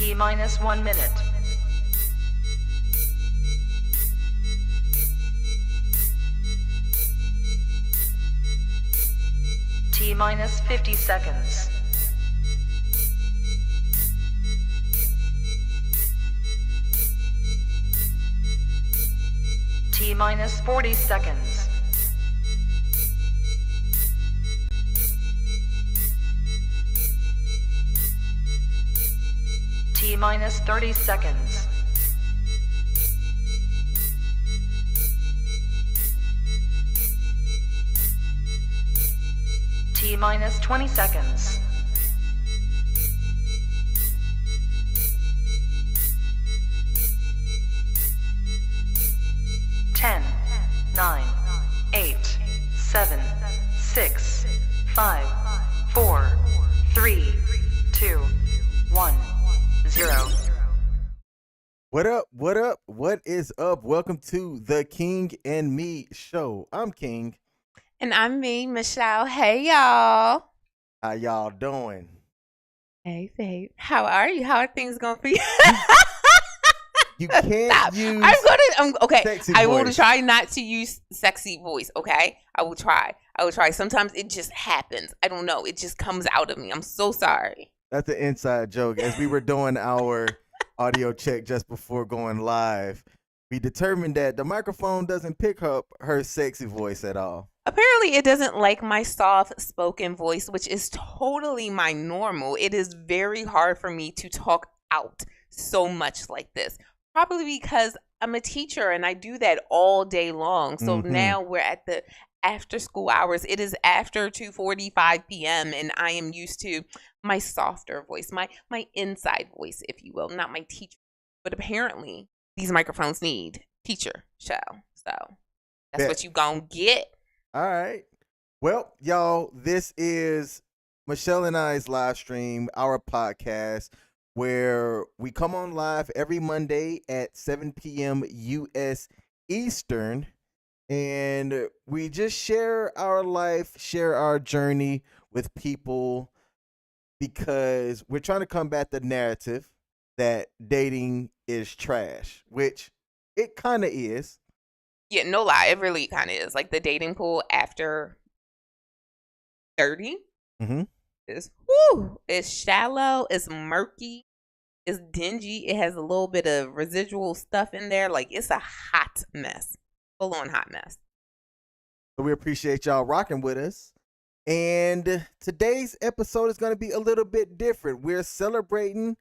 T minus 1 minute. T minus 50 seconds. T minus 40 seconds. T minus 30 seconds. T minus 20 seconds. Ten, 9, 8, 7, 6, 5, 4, 3, 2, 1, 0. What up? What up? What is up? Welcome to the King and Me show. I'm King. And I'm me, Michelle. Hey, y'all. How y'all doing? Hey, babe. How are you? How are things going for you? You can't Stop. use Okay. sexy I will voice. try not to use sexy voice. Okay. I will try. Sometimes it just happens. I don't know. It just comes out of me. I'm so sorry. That's an inside joke. As we were doing our audio check just before going live, we determined that the microphone doesn't pick up her sexy voice at all. Apparently, it doesn't like my soft spoken voice, which is totally my normal. It is very hard for me to talk out so much like this. Probably because I'm a teacher and I do that all day long. So now we're at the after school hours. It is after 2:45 p.m. and I am used to my softer voice, my inside voice, if you will, not my teacher. But apparently these microphones need teacher show. So that's Yeah. what you gonna get. All right. Well, y'all, this is Michelle and I's live stream, our podcast, where we come on live every Monday at 7 p.m. U.S. Eastern, and we just share our life, share our journey with people, because we're trying to combat the narrative that dating is trash, which it kind of is. Yeah, no lie. It really kind of is. Like the dating pool after 30 is, it's shallow, it's murky, it's dingy. It has a little bit of residual stuff in there. Like it's a hot mess, full on hot mess. So we appreciate y'all rocking with us. And today's episode is going to be a little bit different. We're celebrating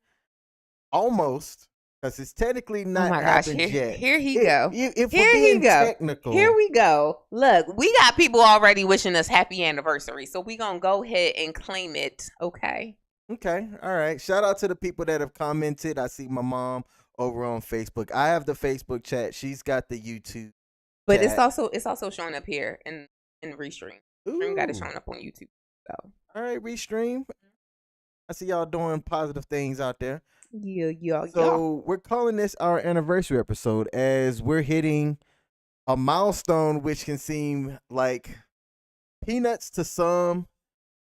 almost, because it's technically not happened yet. Here he go. If Here we're being he go. technical. Here we go. Look, we got people already wishing us happy anniversary, so we gonna go ahead and claim it. Okay. Okay. All right. Shout out to the people that have commented. I see my mom over on Facebook. I have the Facebook chat. She's got the YouTube. But chat. it's also showing up here in Restream. Restream got it showing up on YouTube. So all right, Restream. I see y'all doing positive things out there. Yeah. So we're calling this our anniversary episode, as we're hitting a milestone which can seem like peanuts to some,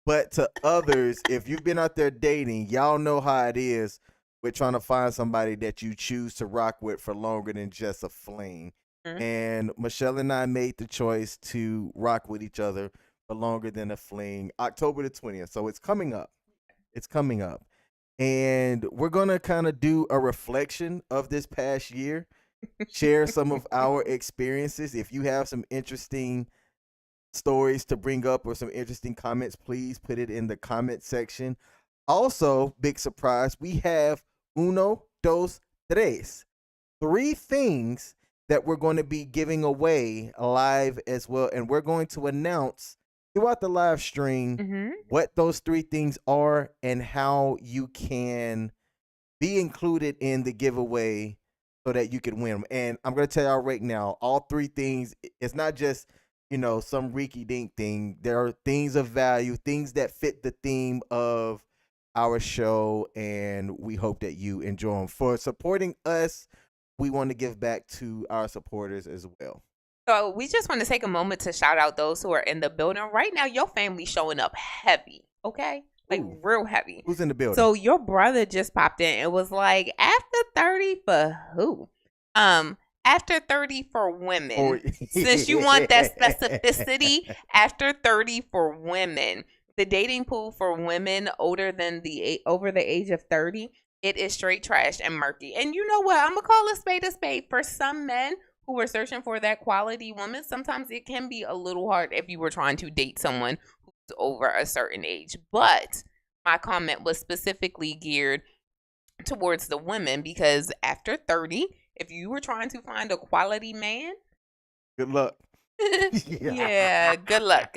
but to others, if you've been out there dating, y'all know how it is. We're trying to find somebody that you choose to rock with for longer than just a fling. And Michelle and I made the choice to rock with each other for longer than a fling. October the 20th. So it's coming up. And we're going to kind of do a reflection of this past year, share some of our experiences. If you have some interesting stories to bring up or some interesting comments, please put it in the comment section. Also, big surprise, we have uno, dos, tres. 3 things that we're going to be giving away live as well. And we're going to announce throughout the live stream what those 3 things are and how you can be included in the giveaway so that you can win them. And I'm going to tell y'all right now, all 3 things, it's not just, some reeky dink thing. There are things of value, things that fit the theme of our show, and we hope that you enjoy them. For supporting us, we want to give back to our supporters as well. So we just want to take a moment to shout out those who are in the building right now. Your family's showing up heavy, okay? like Ooh. real heavy. Who's in the building? So your brother just popped in. It was like after 30 for who? After 30 for women. Or- Since you want that specificity, after 30 for women, the dating pool for women over the age of 30, it is straight trash and murky. And you know what? I'm gonna call a spade a spade. For some men who are searching for that quality woman, sometimes it can be a little hard if you were trying to date someone who's over a certain age. But my comment was specifically geared towards the women because after 30, if you were trying to find a quality man, Good luck. yeah, good luck.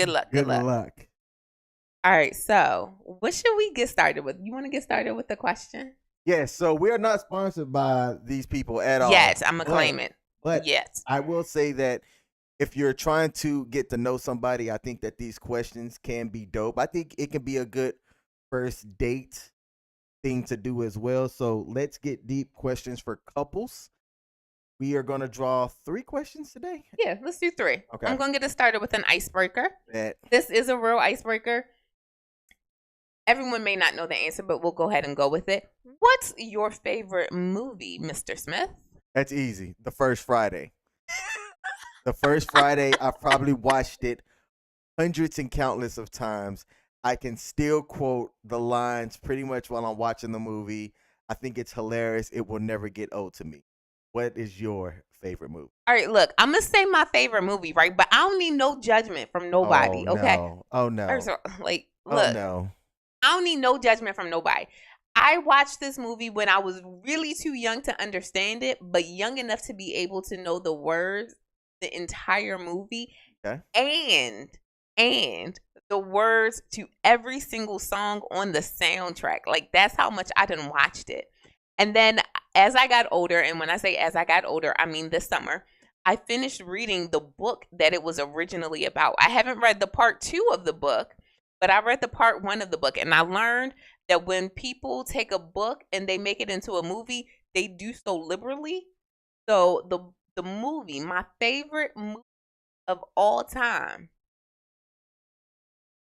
All right, so what should we get started with? You want to get started with the question? Yes, so we are not sponsored by these people at all. Yes, I'm going to claim it. But Yes. I will say that if you're trying to get to know somebody, I think that these questions can be dope. I think it can be a good first date thing to do as well. So let's get deep. Questions for couples. We are going to draw 3 questions today. Yeah, let's do 3. Okay. I'm going to get us started with an icebreaker. That This is a real icebreaker. Everyone may not know the answer, but we'll go ahead and go with it. What's your favorite movie, Mr. Smith? That's easy. The First Friday. The First Friday, I probably watched it hundreds and countless of times. I can still quote the lines pretty much while I'm watching the movie. I think it's hilarious. It will never get old to me. What is your favorite movie? All right, look, I'm going to say my favorite movie, right? But I don't need no judgment from nobody, Oh, okay? No. Oh, no. First of all, like, Oh, look, no. I don't need no judgment from nobody. I watched this movie when I was really too young to understand it, but young enough to be able to know the words, the entire movie, Okay. and the words to every single song on the soundtrack. Like, that's how much I done watched it. And then as I got older, and when I say as I got older, I mean this summer, I finished reading the book that it was originally about. I haven't read the part 2 of the book, but I read the part 1 of the book, and I learned that when people take a book and they make it into a movie, they do so liberally. So the movie, my favorite movie of all time,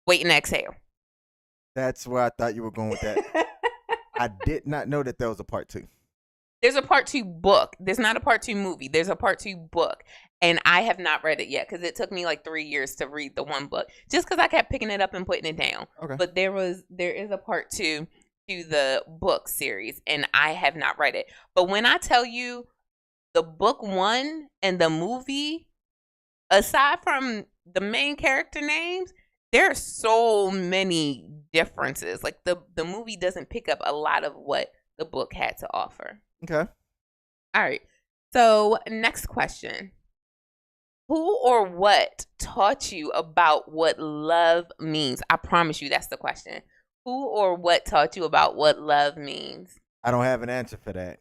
Wait and Exhale. That's where I thought you were going with that. I did not know that there was a part 2. There's a part 2 book. There's not a part 2 movie. There's a part 2 book. And I have not read it yet because it took me like 3 years to read the one book just because I kept picking it up and putting it down. Okay. But there is a part 2 to the book series and I have not read it. But when I tell you the book 1 and the movie, aside from the main character names, there are so many differences. Like the movie doesn't pick up a lot of what the book had to offer. Okay. All right. So next question. Who or what taught you about what love means? I promise you that's the question. Who or what taught you about what love means? I don't have an answer for that.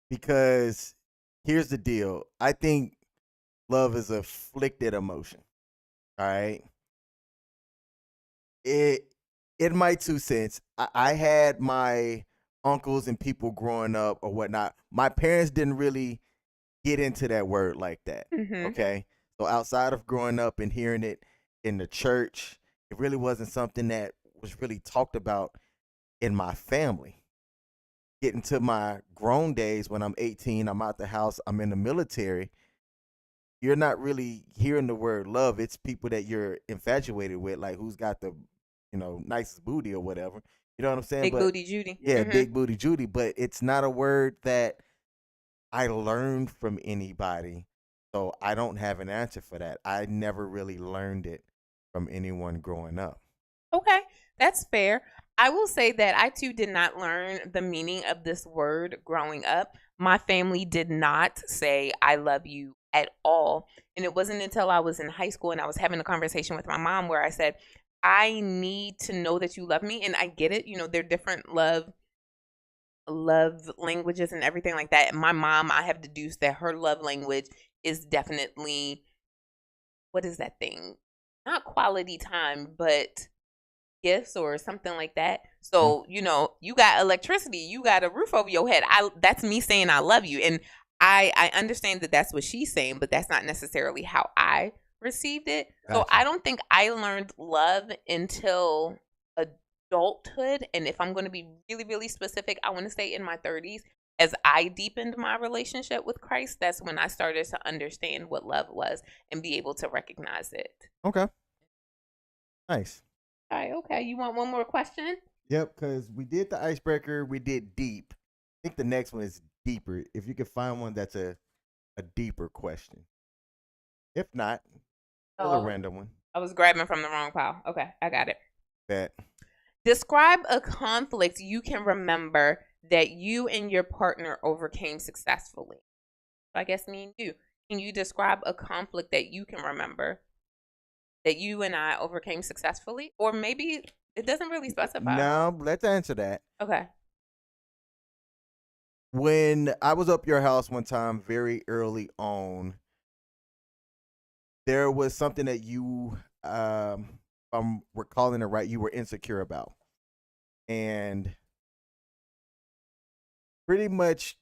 Because here's the deal. I think love is a afflicted emotion. All right. In my 2 cents, I had my uncles and people growing up or whatnot. My parents didn't really get into that word like that. Mm-hmm. Okay. So outside of growing up and hearing it in the church, it really wasn't something that was really talked about in my family. Getting to my grown days when I'm 18, I'm out the house, I'm in the military. You're not really hearing the word love. It's people that you're infatuated with, like who's got the, nicest booty or whatever. You know what I'm saying? Big Booty Judy. Yeah, Mhm. Big Booty Judy. But it's not a word that I learned from anybody. So I don't have an answer for that. I never really learned it from anyone growing up. Okay, that's fair. I will say that I too did not learn the meaning of this word growing up. My family did not say I love you at all. And it wasn't until I was in high school and I was having a conversation with my mom where I said, I need to know that you love me. And I get it. They're different love languages and everything like that. And my mom, I have deduced that her love language is definitely, what is that thing? Not quality time, but gifts or something like that. So, you got electricity, you got a roof over your head. That's me saying I love you. And I understand that that's what she's saying, but that's not necessarily how I received it. So Gotcha. I don't think I learned love until adulthood, and if I'm going to be really, really specific, I want to say in my 30s, as I deepened my relationship with Christ, that's when I started to understand what love was and be able to recognize it. Okay. Nice. All right, okay. You want one more question? Yep, because we did the icebreaker, we did deep. I think the next one is deeper. If you could find one that's a deeper question. If not, a random one. I was grabbing from the wrong pile. Okay, I got it. Bet. Describe a conflict you can remember that you and your partner overcame successfully. I guess me and you. Can you describe a conflict that you can remember that you and I overcame successfully? Or maybe it doesn't really specify. No, let's answer that. Okay. When I was up your house one time very early on, there was something that you, if I'm recalling it right, you were insecure about. And pretty much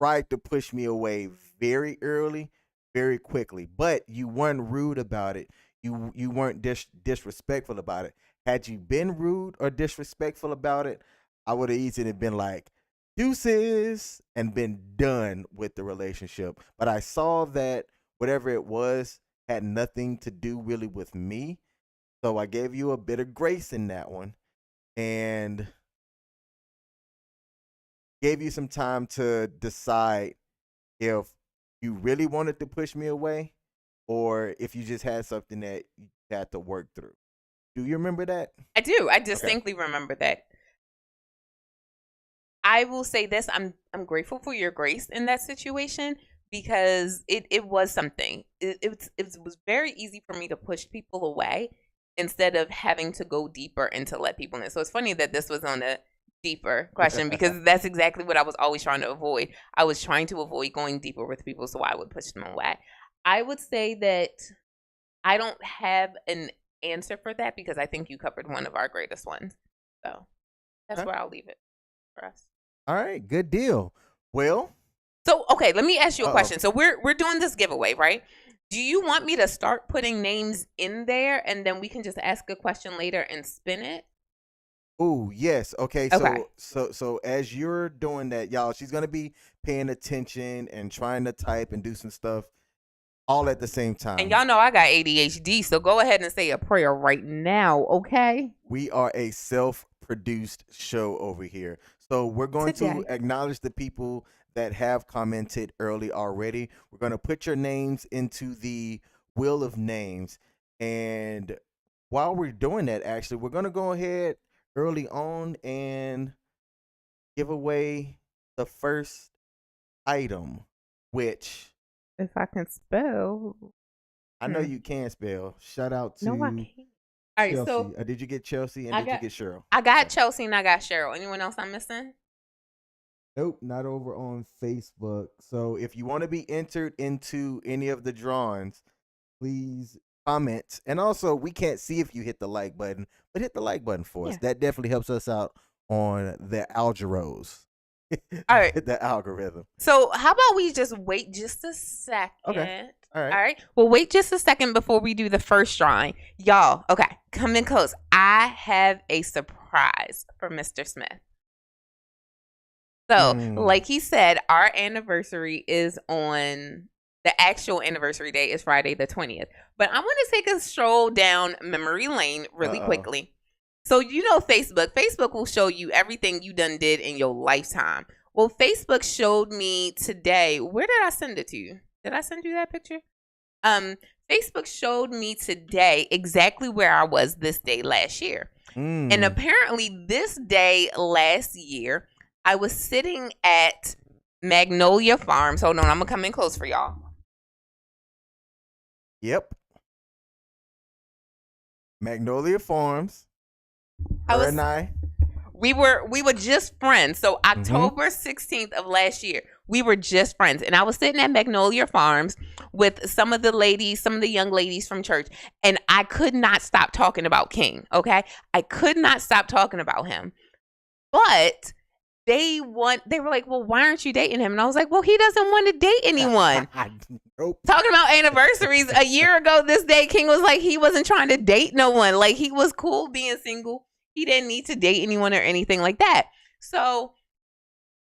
tried to push me away very early, very quickly. But you weren't rude about it. You weren't disrespectful about it. Had you been rude or disrespectful about it, I would have easily been like, deuces, and been done with the relationship. But I saw that whatever it was had nothing to do really with me. So I gave you a bit of grace in that one and gave you some time to decide if you really wanted to push me away or if you just had something that you had to work through. Do you remember that? I do. I distinctly remember that. I will say this, I'm grateful for your grace in that situation because it was something. It was very easy for me to push people away instead of having to go deeper and to let people in. So it's funny that this was on a deeper question because that's exactly what I was always trying to avoid. I was trying to avoid going deeper with people so I would push them away. I would say that I don't have an answer for that because I think you covered one of our greatest ones. So that's where I'll leave it for us. All right, good deal. Well, so okay, let me ask you a question. So we're doing this giveaway, right? Do you want me to start putting names in there and then we can just ask a question later and spin it? Oh, yes. Okay. So as you're doing that, y'all, she's gonna be paying attention and trying to type and do some stuff all at the same time. And y'all know I got ADHD, so go ahead and say a prayer right now, okay? We are a self-produced show over here. So we're going to acknowledge the people that have commented early already. We're going to put your names into the wheel of names. And while we're doing that, actually, we're going to go ahead early on and give away the first item, which... If I can spell. I know you can spell. Shout out to No, I can't. All right, Chelsea. so Did you get Chelsea and did you get Cheryl? I got Chelsea and I got Cheryl. Anyone else I'm missing? Nope, not over on Facebook. So if you want to be entered into any of the drawings, please comment. And also, we can't see if you hit the like button, but hit the like button for us. That definitely helps us out on the algorithm. All right. The algorithm. So how about we just wait just a second? Okay. All right. All right. Well, wait just a second before we do the first drawing. Y'all, okay, come in close. I have a surprise for Mr. Smith. So, like he said, our anniversary is on, the actual anniversary date is Friday the 20th. But I want to take a stroll down memory lane really quickly. So, you know, Facebook will show you everything you done did in your lifetime. Well, Facebook showed me today. Where did I send it to you? Did I send you that picture? Facebook showed me today exactly where I was this day last year. And apparently this day last year, I was sitting at Magnolia Farms. Hold on, I'm going to come in close for y'all. Yep. Magnolia Farms. We were just friends. So October 16th of last year, we were just friends. And I was sitting at Magnolia Farms with some of the young ladies from church. And I could not stop talking about King, okay? I could not stop talking about him. But they were like, well, why aren't you dating him? And I was like, well, he doesn't want to date anyone. Nope. Talking about anniversaries, a year ago this day, King was like, he wasn't trying to date no one. Like, he was cool being single. He didn't need to date anyone or anything like that. So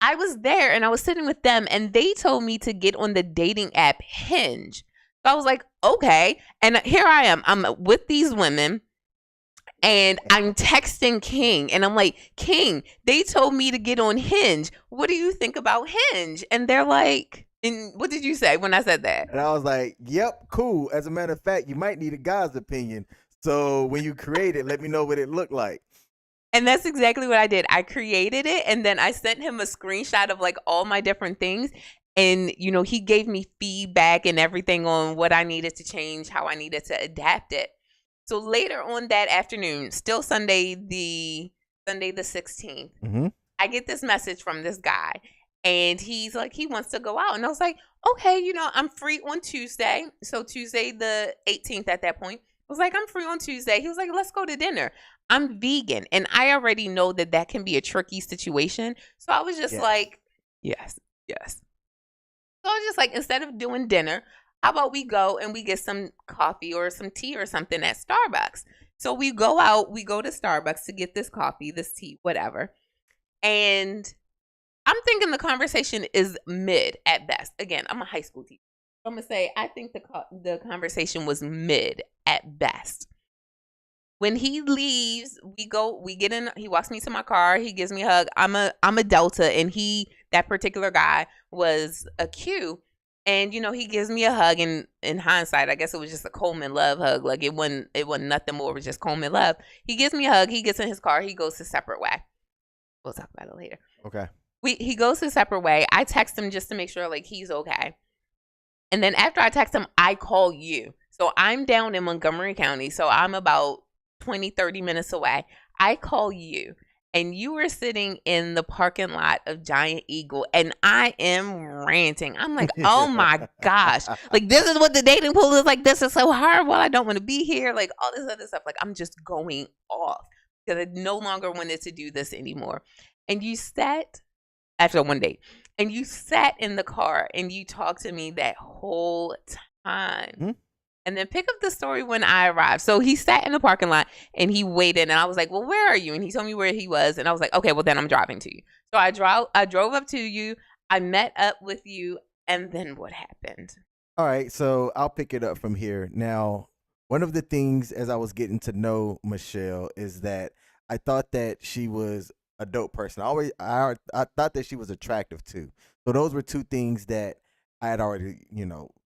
I was there and I was sitting with them and they told me to get on the dating app Hinge. So I was like, okay. And here I am. I'm with these women. And I'm texting King and I'm like, King, they told me to get on Hinge. What do you think about Hinge? And they're like, and what did you say when I said that? And I was like, yep, cool. As a matter of fact, you might need a guy's opinion. So when you create it, let me know what it looked like. And that's exactly what I did. I created it and then I sent him a screenshot of like all my different things. And, you know, he gave me feedback and everything on what I needed to change, how I needed to adapt it. So later on that afternoon, still Sunday the 16th, I get this message from this guy and he's like, he wants to go out. And I was like, okay, you know, I'm free on Tuesday. So Tuesday the 18th at that point, I was like, I'm free on Tuesday. He was like, let's go to dinner. I'm vegan. And I already know that can be a tricky situation. So I was just like, yes. So I was just like, instead of doing dinner, how about we go and we get some coffee or some tea or something at Starbucks? So we go out, we go to Starbucks to get this coffee, this tea, whatever. And I'm thinking the conversation is mid at best. Again, I'm a high school teacher. So I'm going to say I think the conversation was mid at best. When he leaves, we get in, he walks me to my car, he gives me a hug. I'm a Delta and that particular guy was a Q. And, you know, he gives me a hug, and in hindsight, I guess it was just a Coleman Love hug. Like, it wasn't nothing more. It was just Coleman Love. He gives me a hug. He gets in his car. He goes his separate way. We'll talk about it later. Okay. He goes his separate way. I text him just to make sure, like, he's okay. And then after I text him, I call you. So I'm down in Montgomery County. So I'm about 20, 30 minutes away. I call you. And you were sitting in the parking lot of Giant Eagle, and I am ranting. I'm like, oh my gosh. Like, this is what the dating pool is like. This is so horrible. I don't want to be here. Like, all this other stuff. Like, I'm just going off because I no longer wanted to do this anymore. And you sat, after one date, and you sat in the car and you talked to me that whole time. Mm-hmm. And then pick up the story when I arrived. So he sat in the parking lot and he waited. And I was like, well, where are you? And he told me where he was. And I was like, okay, well, then I'm driving to you. So I drove up to you. I met up with you. And then what happened? All right. So I'll pick it up from here. Now, one of the things as I was getting to know Michelle is that I thought that she was a dope person. I thought that she was attractive too. So those were two things that I had already,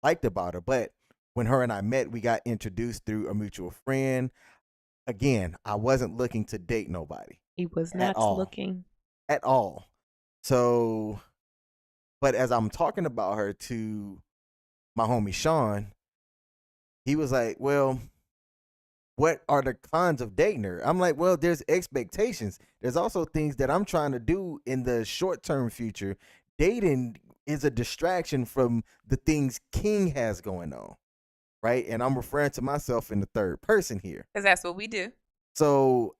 liked about her. But when her and I met, we got introduced through a mutual friend. Again, I wasn't looking to date nobody. He was not looking. At all. So, but as I'm talking about her to my homie Sean, he was like, well, what are the cons of dating her? I'm like, well, there's expectations. There's also things that I'm trying to do in the short-term future. Dating is a distraction from the things King has going on. Right. And I'm referring to myself in the third person here. Because that's what we do. So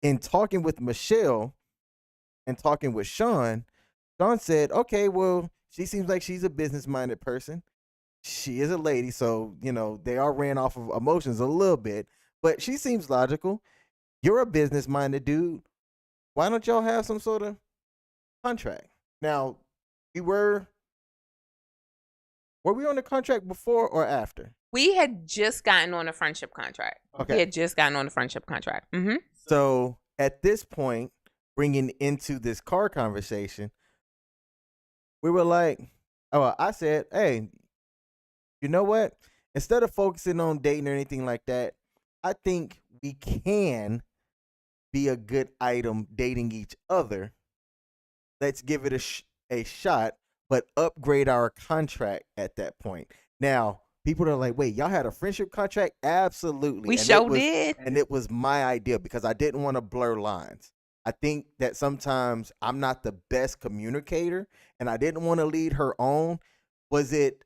in talking with Michelle and talking with Sean said, okay, well, she seems like she's a business-minded person. She is a lady. So, they are ran off of emotions a little bit. But she seems logical. You're a business-minded dude. Why don't y'all have some sort of contract? Now, were we on the contract before or after? We had just gotten on a friendship contract. Okay. We had just gotten on a friendship contract. Mm-hmm. So at this point, bringing into this car conversation, we were like, I said, hey, you know what? Instead of focusing on dating or anything like that, I think we can be a good item dating each other. Let's give it a shot. But upgrade our contract at that point. Now, people are like, wait, y'all had a friendship contract? Absolutely. We sure did. And it was my idea because I didn't want to blur lines. I think that sometimes I'm not the best communicator and I didn't want to lead her on. Was it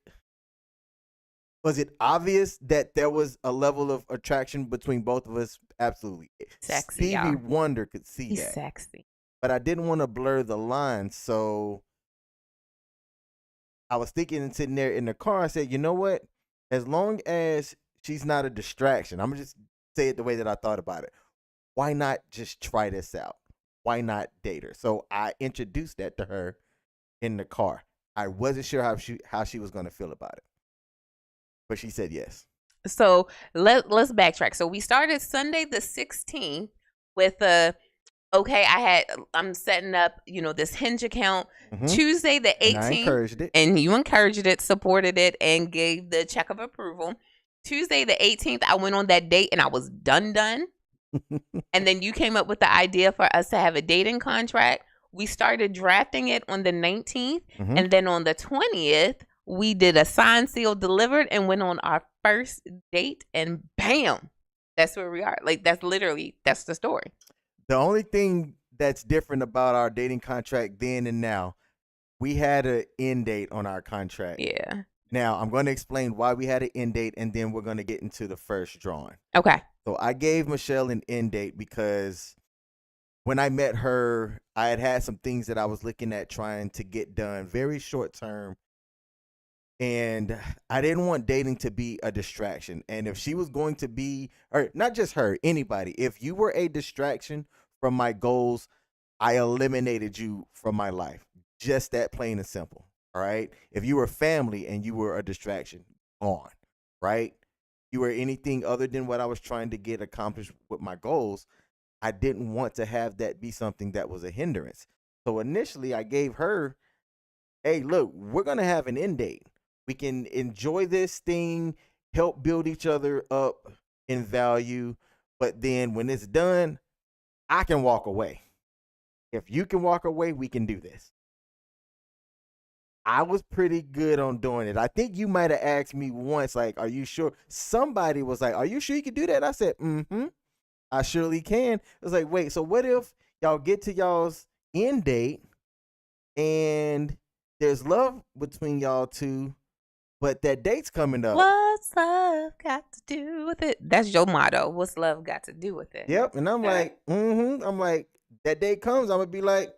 Was it obvious that there was a level of attraction between both of us? Absolutely. Sexy, Stevie y'all. Wonder could see He's that, sexy. but I didn't want to blur the line, so I was thinking and sitting there in the car. I said, you know what? As long as she's not a distraction, I'm gonna just say it the way that I thought about it. Why not just try this out? Why not date her? So I introduced that to her in the car. I wasn't sure how she was gonna feel about it, but she said yes. So let's backtrack. So we started Sunday the 16th with I'm setting up, this Hinge account. Mhm. Tuesday the And I 18th, encouraged it. and you encouraged it, supported it, and gave the check of approval. Tuesday the 18th, I went on that date and I was done. And then you came up with the idea for us to have a dating contract. We started drafting it on the 19th, Mhm. and then on the 20th, we did a signed, sealed, delivered, and went on our first date. And bam, that's where we are. Like that's the story. The only thing that's different about our dating contract then and now, we had an end date on our contract. Yeah. Now, I'm going to explain why we had an end date, and then we're going to get into the first drawing. Okay. So I gave Michelle an end date because when I met her, I had some things that I was looking at trying to get done very short term. And I didn't want dating to be a distraction. And if she was going to be, or not just her, anybody, if you were a distraction from my goals, I eliminated you from my life. Just that plain and simple. All right. If you were family and you were a distraction, gone. Right. You were anything other than what I was trying to get accomplished with my goals, I didn't want to have that be something that was a hindrance. So initially I gave her, hey, look, we're going to have an end date. We can enjoy this thing, help build each other up in value. But then when it's done, I can walk away. If you can walk away, we can do this. I was pretty good on doing it. I think you might have asked me once, like, are you sure? Somebody was like, are you sure you can do that? I said, I surely can. It was like, wait, so what if y'all get to y'all's end date and there's love between y'all two, but that date's coming up? What's love got to do with it? That's your motto. What's love got to do with it? Yep. And I'm like, I'm like, that day comes, I'm going to be like,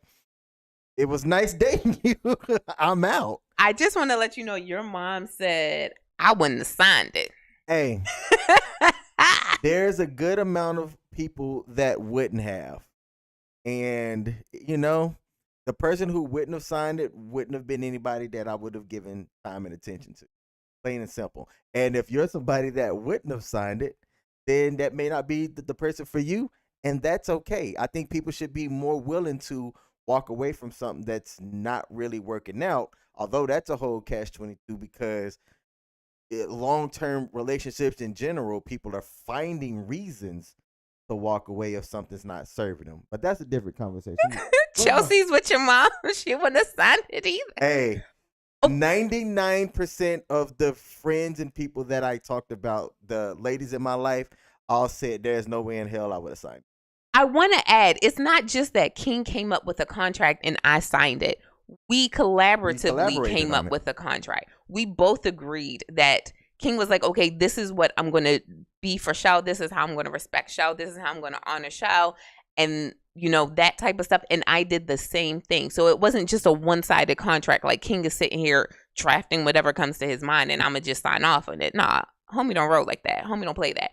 it was nice dating you. I'm out. I just want to let you know your mom said I wouldn't have signed it. Hey, there's a good amount of people that wouldn't have. And, the person who wouldn't have signed it wouldn't have been anybody that I would have given time and attention to. Plain and simple. And if you're somebody that wouldn't have signed it, then that may not be the person for you. And that's okay. I think people should be more willing to walk away from something that's not really working out. Although that's a whole catch-22 because long-term relationships in general, people are finding reasons to walk away if something's not serving them. But that's a different conversation. Chelsea's with your mom. She wouldn't have signed it either. Hey, 99% of the friends and people that I talked about, the ladies in my life, all said there's no way in hell I would have signed. I want to add, it's not just that King came up with a contract and I signed it. We collaboratively came up with a contract. We both agreed that King was like, okay, this is what I'm going to be for Shao. This is how I'm going to respect Shao. This is how I'm going to honor Shao. And, that type of stuff. And I did the same thing. So it wasn't just a one-sided contract. Like King is sitting here drafting whatever comes to his mind and I'm going to just sign off on it. Nah, homie don't roll like that. Homie don't play that.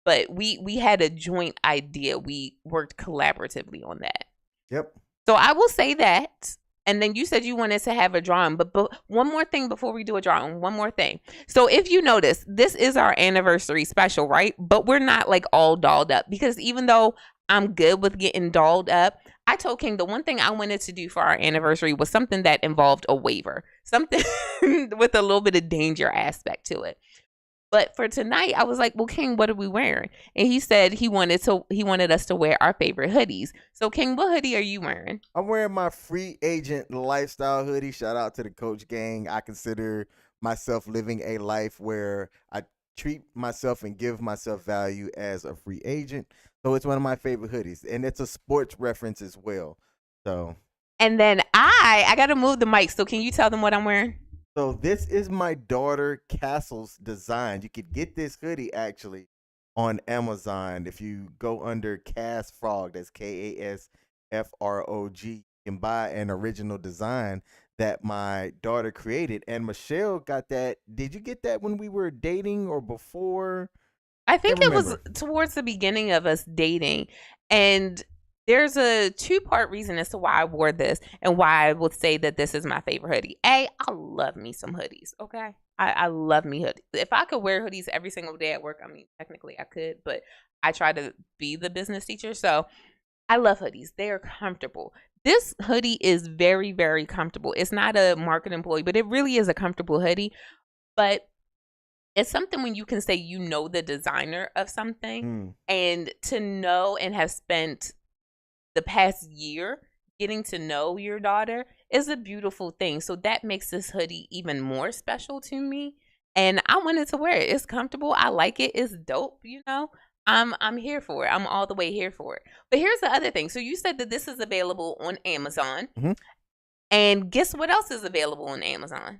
But we had a joint idea. We worked collaboratively on that. Yep. So I will say that. And then you said you wanted to have a drawing. But one more thing before we do a drawing. One more thing. So if you notice, this is our anniversary special, right? But we're not like all dolled up. Because even though I'm good with getting dolled up, I told King the one thing I wanted to do for our anniversary was something that involved a waiver. Something with a little bit of danger aspect to it. But for tonight, I was like, well, King, what are we wearing? And he said he wanted us to wear our favorite hoodies. So, King, what hoodie are you wearing? I'm wearing my free agent lifestyle hoodie. Shout out to the Coach Gang. I consider myself living a life where I treat myself and give myself value as a free agent. So it's one of my favorite hoodies. And it's a sports reference as well. So. And then I got to move the mic. So can you tell them what I'm wearing? So this is my daughter Castle's design. You could get this hoodie actually on Amazon if you go under Cass Frog. That's KASFROG. You can buy an original design that my daughter created. And Michelle got that. Did you get that when we were dating or before? I think Can't it was remember. towards the beginning of us dating. And there's a two-part reason as to why I wore this and why I would say that this is my favorite hoodie. A, I love me some hoodies, okay? I love me hoodies. If I could wear hoodies every single day at work, I mean, technically I could, but I try to be the business teacher. So I love hoodies. They are comfortable. This hoodie is very, very comfortable. It's not a market employee, but it really is a comfortable hoodie. But it's something when you can say you know the designer of something, Mm. and to know and have spent the past year getting to know your daughter is a beautiful thing. So that makes this hoodie even more special to me. And I wanted to wear it. It's comfortable. I like it. It's dope, you know. I'm here for it. I'm all the way here for it. But here's the other thing. So you said that this is available on Amazon. Mhm. And guess what else is available on Amazon?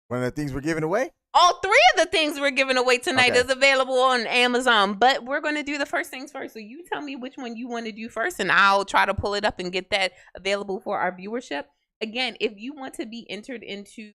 One of the things we're giving away. All three of the things we're giving away tonight Okay. is available on Amazon, but we're going to do the first things first. So you tell me which one you want to do first, and I'll try to pull it up and get that available for our viewership. Again, if you want to be entered into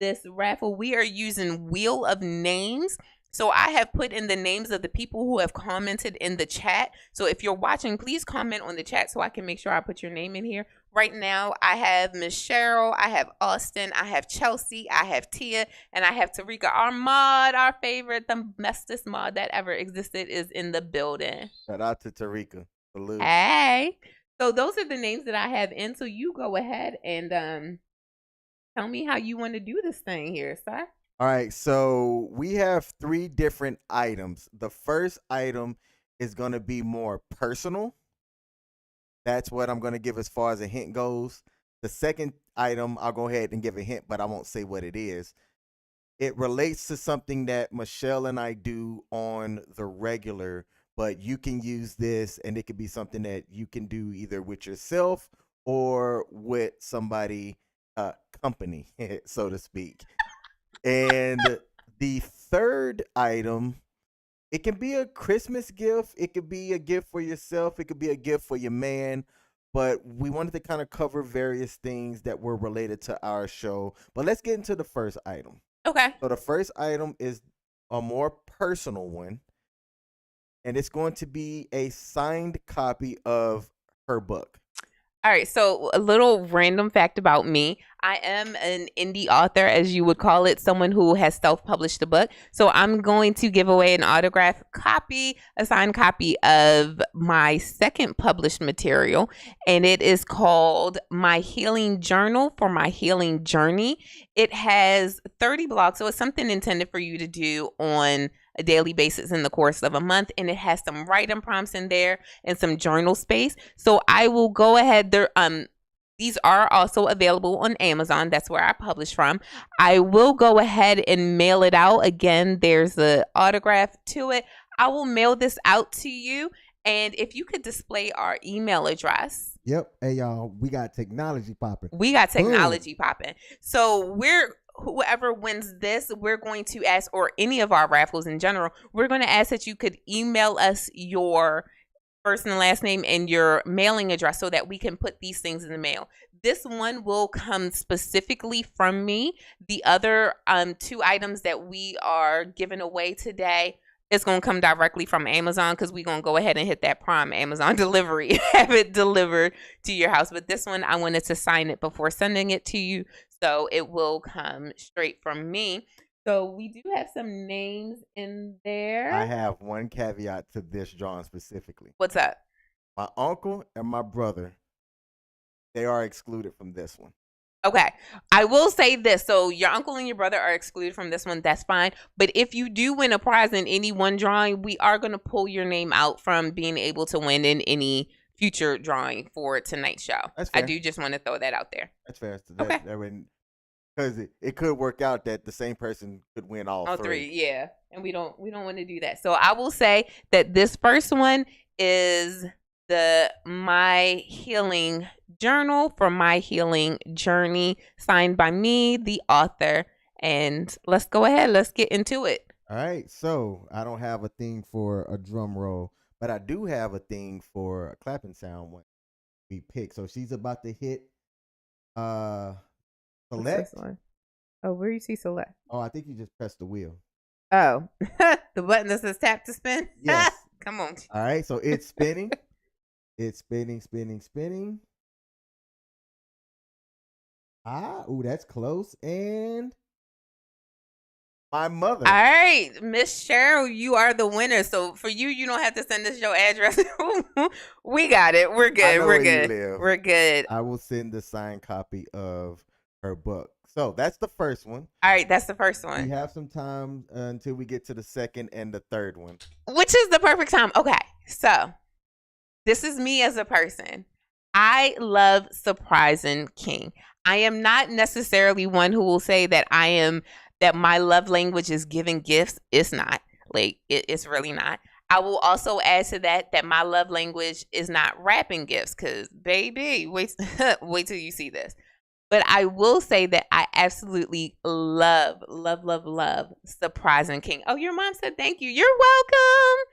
this raffle, we are using Wheel of Names. So I have put in the names of the people who have commented in the chat. So if you're watching, please comment on the chat so I can make sure I put your name in here. Right now, I have Miss Cheryl, I have Austin, I have Chelsea, I have Tia, and I have Tarika. Our mod, our favorite, the bestest mod that ever existed, is in the building. Shout out to Tarika. Salute. Hey. So those are the names that I have in. So you go ahead and tell me how you want to do this thing here, sir. All right, so we have 3 different items. The first item is going to be more personal. That's what I'm going to give as far as a hint goes. The second item, I'll go ahead and give a hint, but I won't say what it is. It relates to something that Michelle and I do on the regular, but you can use this and it could be something that you can do either with yourself or with somebody, company, so to speak. And the third item, it can be a Christmas gift. It could be a gift for yourself. It could be a gift for your man. But we wanted to kind of cover various things that were related to our show. But let's get into the first item. Okay. So the first item is a more personal one. And it's going to be a signed copy of her book. All right, so a little random fact about me. I am an indie author, as you would call it, someone who has self-published a book. So I'm going to give away an autographed copy, a signed copy of my second published material, and it is called My Healing Journal for My Healing Journey. It has 30 blogs, so it's something intended for you to do on a daily basis in the course of a month, and it has some writing prompts in there and some journal space. So I will go ahead there. These are also available on Amazon. That's where I publish from. I will go ahead and mail it out. Again, there's an autograph to it. I will mail this out to you, and if you could display our email address. Yep. Hey y'all, we got technology popping. We got technology popping. So whoever wins this, we're going to ask, or any of our raffles in general, we're going to ask that you could email us your first and last name and your mailing address so that we can put these things in the mail. This one will come specifically from me. The other 2 items that we are giving away today, it's going to come directly from Amazon because we're going to go ahead and hit that Prime Amazon delivery, have it delivered to your house. But this one, I wanted to sign it before sending it to you, so it will come straight from me. So we do have some names in there. I have one caveat to this drawing specifically. What's up? My uncle and my brother, they are excluded from this one. Okay. I will say this. So your uncle and your brother are excluded from this one. That's fine. But if you do win a prize in any one drawing, we are going to pull your name out from being able to win in any future drawing for tonight's show. That's I fair. do just want to throw that out there. That's fair. So Okay. Because it could work out that the same person could win all All three. 3, yeah. And we don't want to do that. So I will say that this first one is the My Healing Journal for My Healing Journey, signed by me, the author. And let's go ahead. Let's get into it. All right, so I don't have a thing for a drum roll, But I do have a thing for a clapping sound when we pick. So she's about to hit uh What's select. this one? Oh, where you see select? Oh, I think you just pressed the wheel. Oh, the button that says tap to spin? Yes. Come on. All right, so it's spinning. It's spinning, spinning, spinning. Ooh, that's close. And my mother. All right, Miss Cheryl, you are the winner. So for you, you don't have to send us your address. We got it. We're I good. know We're where you good. live. We're good. I will send the signed copy of her book. So that's the first one. All right, that's the first We one, have some time until we get to the second and the third one. which is the perfect time. Okay, so this is me as a person. I love surprising King. I am not necessarily one who will say that that my love language is giving gifts. It's not. Like it's really not. I will also add to that my love language is not wrapping gifts, because baby, wait wait till you see this. But I will say that I absolutely love surprising King. Oh, your mom said thank you. You're welcome.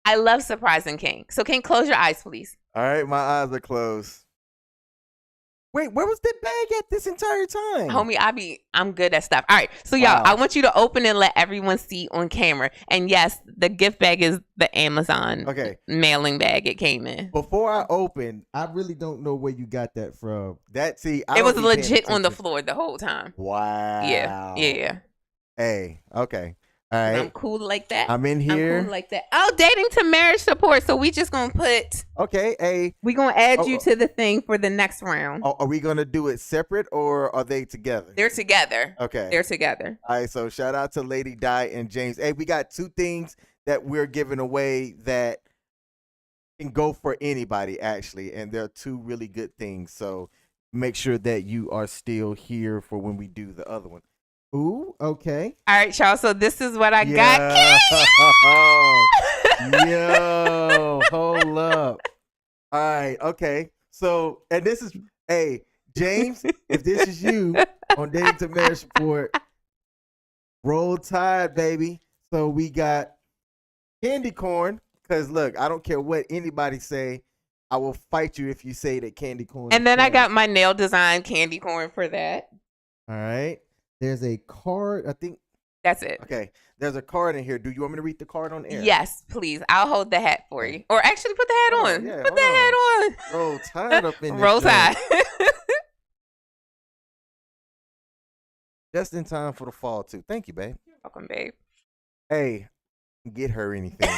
I love surprising King. So King, close your eyes, please. All right, my eyes are closed. Wait, where was the bag at this entire time? Homie, I'm good at stuff. All right. So y'all, Wow. I want you to open and let everyone see on camera. And yes, the gift bag is the Amazon Okay. mailing bag it came in. Before I open, I really don't know where you got that from. I It don't was be paying legit on the attention. floor the whole time. Wow. Yeah. Hey, okay. All I'm right. cool like that. I'm in I'm here. cool like that. Oh, dating to marriage support. So we just gonna Okay. Hey, we gonna add Oh, you to the thing for the next round. are we going to do it separate or are they together? They're together. Okay. They're together. All right, so shout out to Lady Di and James. Hey, we got two things that we're giving away that can go for anybody, actually, and they're two really good things. So make sure that you are still here for when we do the other one. Ooh, okay. All right, y'all. So this is what I got. Yo, hold up. All right, okay. So, and this is, hey, James, if this is you on Dating to Marriage Support, roll tide, baby. So we got candy corn, because look, I don't care what anybody say. I will fight you if you say that candy corn. And is then I trash. got my nail design candy corn for that. All right. There's a card. I think That's it. Okay. There's a card in here. Do you want me to read the card on air? Yes, please. I'll hold the hat for you. Or actually put the hat Hold on, on. yeah, Put the hold hat on. Roll tide up in this Roll joint. tide. Just in time for the fall, too. Thank you, babe. Welcome, babe. Hey, get her anything.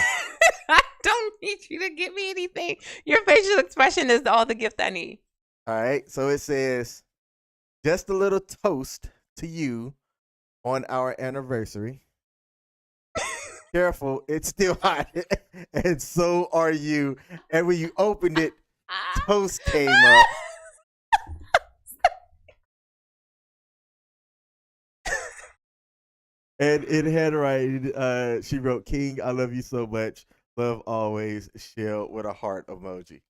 I don't need you to give me anything. Your facial expression is all the gift I need. All right. So it says, just a little toast to you on our anniversary. Careful, it's still hot. And so are you. And when you opened it, toast came up. And it had right, she wrote, King, I love you so much. Love always, Shell, with a heart emoji.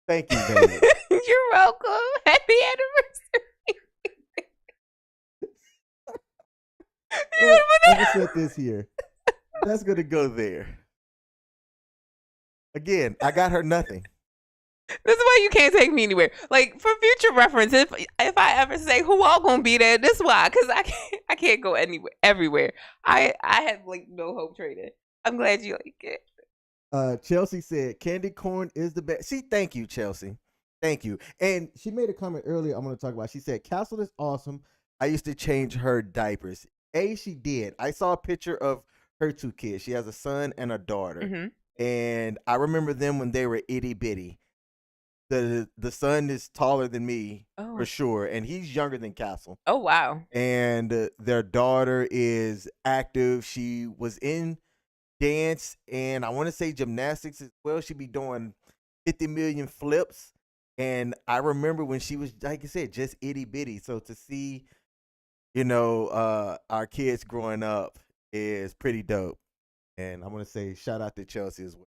Thank you, baby. You're welcome. Happy anniversary. I'm gonna set this here. That's gonna go there. Again, I got her nothing. This is why you can't take me anywhere. Like, for future reference, if I ever say who all gonna be there, this why, because I can't go anywhere, everywhere. I have like no hope trading. I'm glad you like it. Chelsea said candy corn is the best. Thank you, Chelsea. Thank you. And she made a comment earlier I'm going to talk about. she said Castle is awesome. I used to change her diapers. She did. I saw a picture of her two kids. She has a son and a daughter. Mm-hmm. And I remember them when they were itty bitty. The son is taller than me Oh. for sure, and he's younger than Castle. Oh wow. And their daughter is active. She was in dance and I want to say gymnastics as well. She'd be doing 50 million flips. And I remember when she was, like I said, just itty bitty. So to see, our kids growing up is pretty dope. And I want to say shout out to Chelsea as well.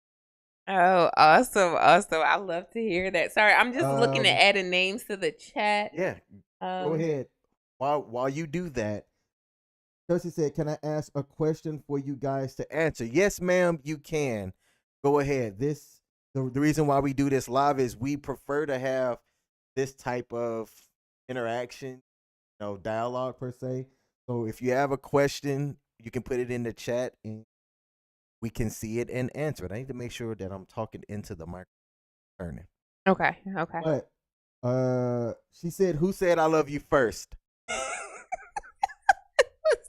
Oh, awesome, awesome. I love to hear that. Sorry, I'm just looking at Um, adding names to the chat. Yeah. Go ahead. While you do that, Chelsea said, "Can I ask a question for you guys to answer?" Yes, ma'am. You can. Go ahead. The reason why we do this live is we prefer to have this type of interaction, dialogue per se. So if you have a question, you can put it in the chat and we can see it and answer it. I need to make sure that I'm talking into the microphone. Okay, okay. But She said, "Who said I love you first?" It's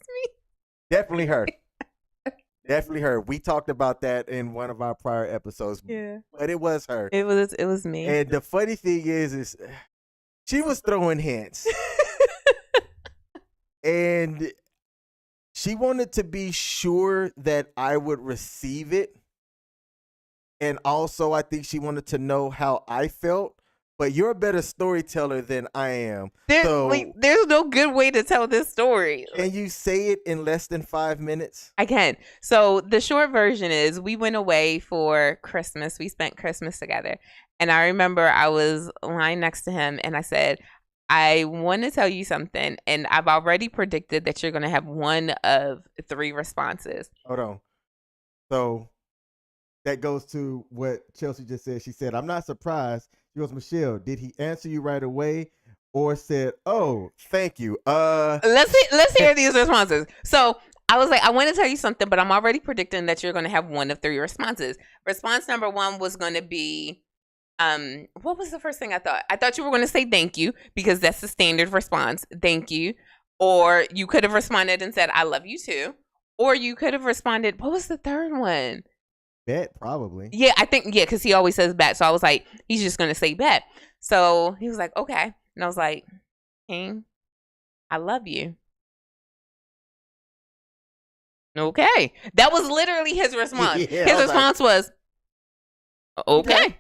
me. Definitely her. Definitely her. We talked about that in one of our prior episodes, Yeah. but it was her. It was me. And the funny thing is she was throwing hints. And she wanted to be sure that I would receive it. And also, I think she wanted to know how I felt. But you're a better storyteller than I am. There's no good way to tell this story. Can you say it in less than 5 minutes? I can. So the short version is we went away for Christmas. We spent Christmas together. And I remember I was lying next to him and I said, I want to tell you something. And I've already predicted that you're going to have one of 3 responses. Hold on. so that goes to what Chelsea just said. She said, "I'm not surprised." She goes, "Michelle, did he answer you right away, or said, oh, Thank you. Let's hear these responses. So I was like, I want to tell you something, but I'm already predicting that you're going to have one of 3 responses. Response number 1 was going to be, what was the first thing I thought? I thought you were going to say thank you because that's the standard response. Thank you. Or you could have responded and said, I love you too. Or you could have responded, what was the third one? bet, probably." Yeah, I think, because he always says bet. So I was like, he's just going to say bet. So he was like, okay. And I was like, King, I love you. Okay. That was literally his response. Yeah, His response was, okay.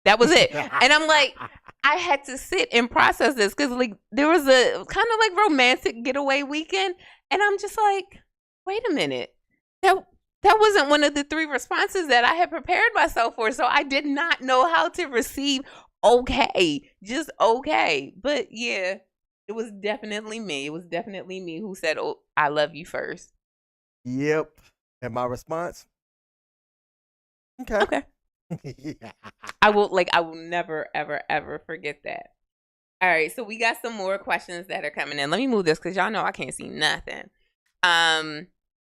That was it. And I'm like, I had to sit and process this because like there was a kind of like romantic getaway weekend. And I'm just like, wait a minute. That wasn't one of the 3 responses that I had prepared myself for. So I did not know how to receive okay. Just okay. But yeah, it was definitely me. It was definitely me who said, oh, I love you first. Yep. And my response? Okay. Okay. I will never, ever, ever forget that. All right. So we got some more questions that are coming in. Let me move this because y'all know I can't see nothing.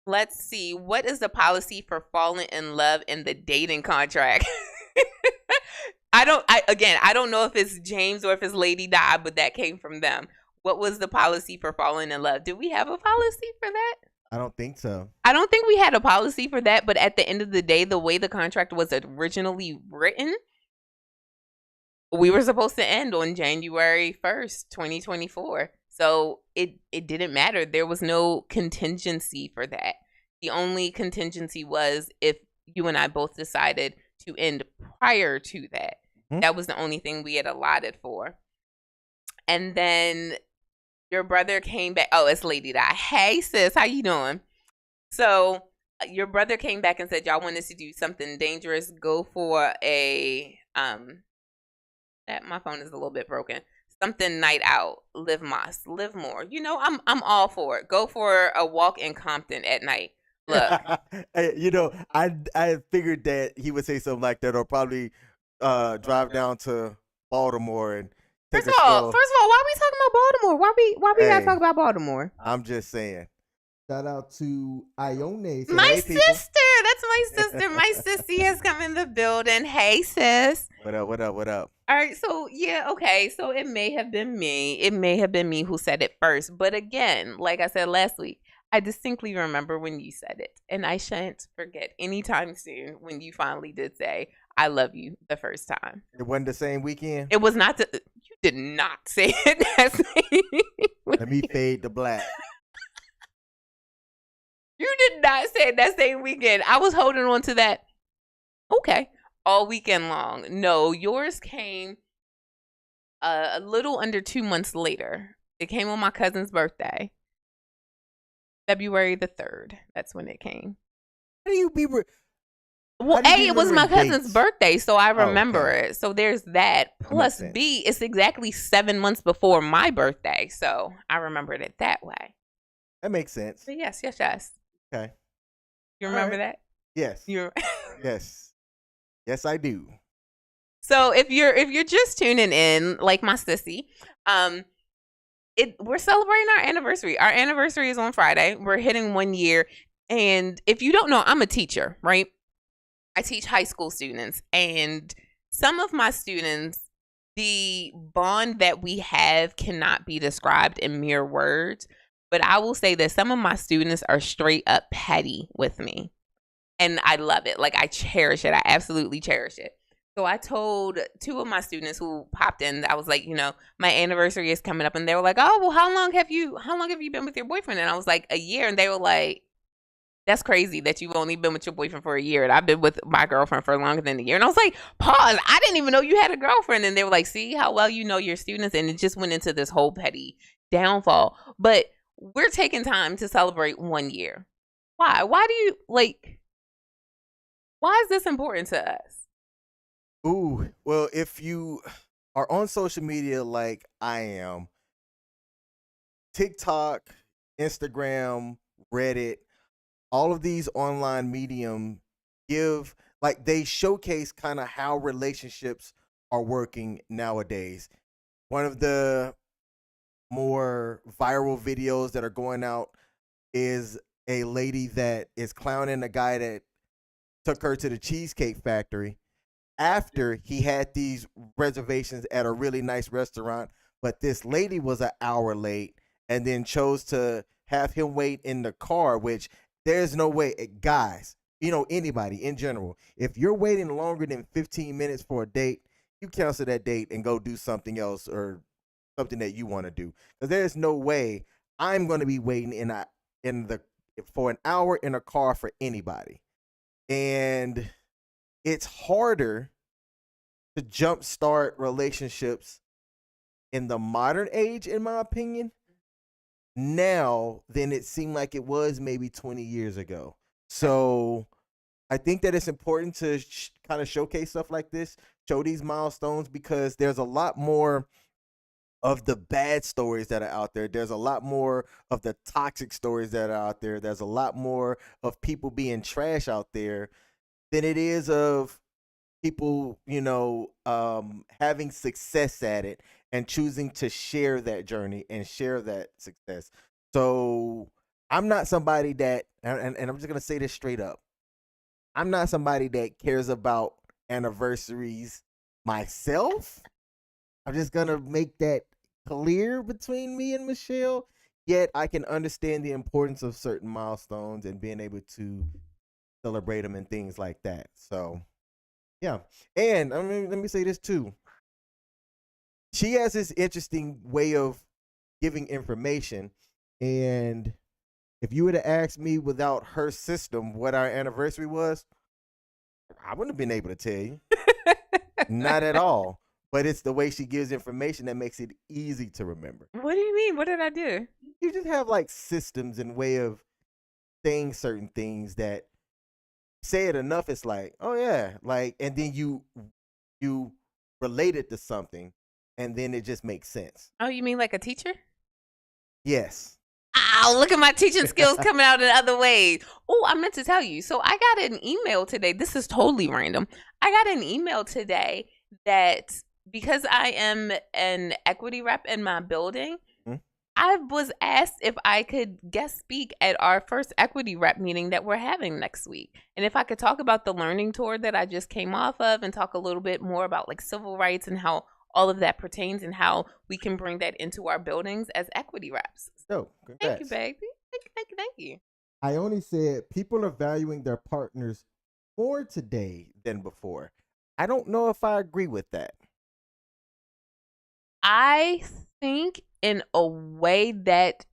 Let's see. What is the policy for falling in love in the dating contract? I don't know if it's James or if it's Lady Di, but that came from them. What was the policy for falling in love? Do we have a policy for that? I don't think so. I don't think we had a policy for that, but at the end of the day, the way the contract was originally written, we were supposed to end on January 1st, 2024. So it didn't matter. There was no contingency for that. The only contingency was if you and I both decided to end prior to that. That was the only thing we had allotted for. And then your brother came back. Oh, it's Lady Di. Hey, sis, how you doing? So your brother came back and said y'all wanted to do something dangerous. Go for a my phone is a little bit broken. Something night out. Live more. You know, I'm all for it. Go for a walk in Compton at night. Look. I figured that he would say something like that, or probably drive down to Baltimore and take First a of all, stroll. why are we talking about Baltimore? Why we gotta Hey. talk about Baltimore? I'm just saying. Shout out to Ione. My hey, people. sister. That's my sister. My sissy has come in the building. Hey, sis. What up? All right, so yeah, okay. So it may have been me. It may have been me who said it first. But again, like I said last week, I distinctly remember when you said it. And I shan't forget anytime soon when you finally did say, I love you the first time. It wasn't the same weekend. It was not, you did not say it that same Let me fade the black. You did not say it that same weekend. I was holding on to that. Okay. All weekend long. No, yours came a little under 2 months later. It came on my cousin's birthday. February the 3rd. That's when it came. How do you be? Well, How do you A, it was my remember cousin's dates? birthday, so I Oh, remember okay. it. So there's that. Plus, sense. B, it's exactly 7 months before my birthday, so I remembered it that way. That makes sense. But yes, yes, yes. Okay. You All remember right. that? Yes. You. Yes. Yes, I do. So if you're just tuning in, like my sissy, we're celebrating our anniversary. Our anniversary is on Friday. We're hitting 1 year, and if you don't know, I'm a teacher, right? I teach high school students, and some of my students, the bond that we have cannot be described in mere words. But I will say that some of my students are straight up petty with me, and I love it. Like, I cherish it. I absolutely cherish it. So I told 2 of my students who popped in, I was like, my anniversary is coming up, and they were like, "Oh, well, how long have you been with your boyfriend?" And I was like, "A year." And they were like, "That's crazy that you've only been with your boyfriend for a year, and I've been with my girlfriend for longer than a year." And I was like, "Pause! I didn't even know you had a girlfriend." And they were like, "See how well you know your students?" And it just went into this whole petty downfall. But we're taking time to celebrate 1 year. Why? Why do you why is this important to us? Ooh, well, if you are on social media like I am, TikTok, Instagram, Reddit, all of these online medium they showcase kind of how relationships are working nowadays. One of the more viral videos that are going out is a lady that is clowning a guy that took her to the Cheesecake Factory after he had these reservations at a really nice restaurant, but this lady was an hour late and then chose to have him wait in the car, which there's no way. Guys, anybody in general, if you're waiting longer than 15 minutes for a date, you cancel that date and go do something else or something that you want to do. Because there's no way I'm going to be waiting for an hour in a car for anybody. And it's harder to jumpstart relationships in the modern age, in my opinion, now than it seemed like it was maybe 20 years ago. So I think that it's important to kind of showcase stuff like this, show these milestones, because there's a lot more of the bad stories that are out there. There's a lot more of the toxic stories that are out there. There's a lot more of people being trash out there than it is of people, having success at it and choosing to share that journey and share that success. So I'm not somebody that, and I'm just going to say this straight up, I'm not somebody that cares about anniversaries myself. I'm just going to make that clear between me and Michelle. Yet I can understand the importance of certain milestones and being able to celebrate them and things like that. So, yeah. And let me say this too. She has this interesting way of giving information. And if you would have asked me without her system what our anniversary was, I wouldn't have been able to tell you. Not at all. But it's the way she gives information that makes it easy to remember. What do you mean? What did I do? You just have like systems and way of saying certain things that say it enough, it's like, oh yeah, like, and then you relate it to something, and then it just makes sense. Oh, you mean like a teacher? Yes. Ow, look at my teaching skills coming out in other ways. Oh, I meant to tell you. So I got an email today. This is totally random. I got an email today that because I am an equity rep in my building, I was asked if I could guest speak at our first equity rep meeting that we're having next week. And if I could talk about the learning tour that I just came off of and talk a little bit more about like civil rights and how all of that pertains and how we can bring that into our buildings as equity reps. So, congrats. Thank you, baby. Thank you. Ione said people are valuing their partners More today than before. I don't know if I agree with that. I think in a way that